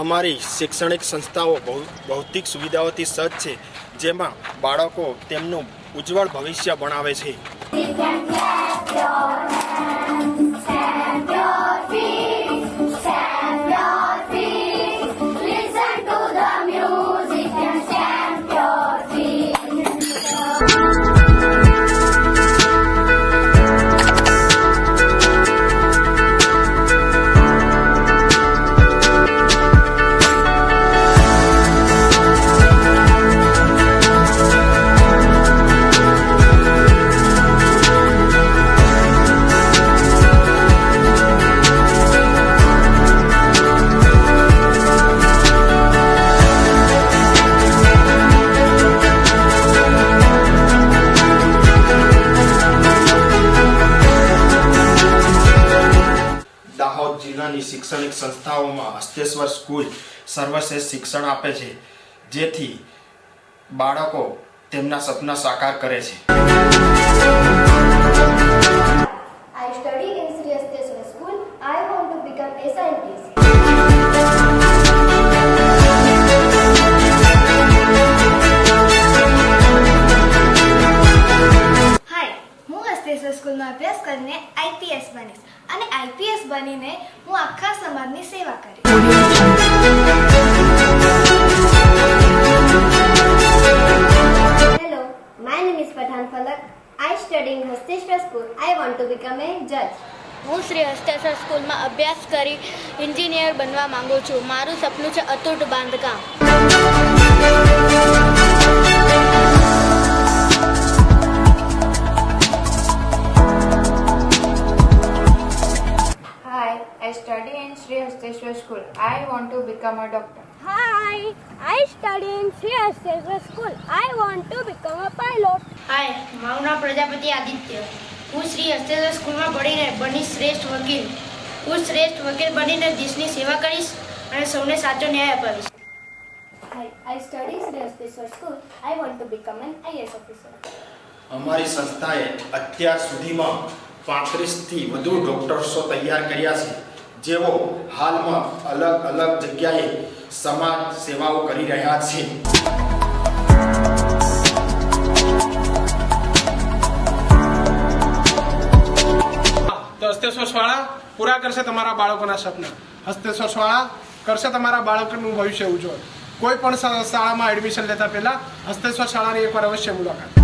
અમારી શૈક્ષણિક સંસ્થાઓ ભૌતિક સુવિધાઓથી સજ્જ છે, જેમાં બાળકો તેમનું ઉજ્જવળ ભવિષ્ય બનાવે છે. દાહોદ જિલ્લાની શૈક્ષણિક સંસ્થાઓમાં હસ્તેશ્વર સ્કૂલ સર્વશ્રેષ્ઠ શિક્ષણ આપે છે, જેથી બાળકો તેમના સપના સાકાર કરે છે. I study in Sri Hasteshwar School. I want to become a scientist. હાય, હું હસ્તેશ્વર સ્કૂલમાં અભ્યાસ કરીને IPS બનીશ અને IPS બનીને હું આખા સમાજની સેવા કરીશ. Hello, my name is Pathan Falak. I study in Hasteshwar School. I want to become a judge. હું શ્રી હસ્તેશ્વર સ્કૂલમાં અભ્યાસ કરી એન્જિનિયર બનવા માંગુ છું. મારું સપનું છે અતૂટ બાંધકામ. Hi, I study in Sri Hasteshwar School. I want to become a doctor. Hi, I study in Sri Hasteshwar School. I want to become a pilot. હાય, મારું નામ પ્રજાપતિ આદિત્ય. હું શ્રી હસ્તેશ્વર સ્કૂલમાં ભણીને બનીશ શ્રેષ્ઠ વકીલ. હું શ્રેષ્ઠ વકીલ બનીને દેશની સેવા કરીશ અને સૌને સાચો ન્યાય અપાવીશ. Hi, I study in Sri Hasteshwar School. I want to become an IAS officer. અમારી સંસ્થાએ અત્યાર સુધીમાં 35થી વધુ ડોક્ટર્સો તૈયાર કર્યા છે, જેઓ હાલમાં અલગ અલગ જગ્યાએ સમાજ સેવાઓ કરી રહ્યા છે. તો હસ્તેશ્વર શાળા પૂરા કરશે તમારા બાળકોના સપના. હસ્તેશ્વર શાળા કરશે તમારા બાળકોનું ભવિષ્ય ઉજ્જવળ. કોઈ પણ શાળામાં એડમિશન લેતા પહેલા હસ્તેશ્વર શાળાની એકવાર અવશ્ય મુલાકાત.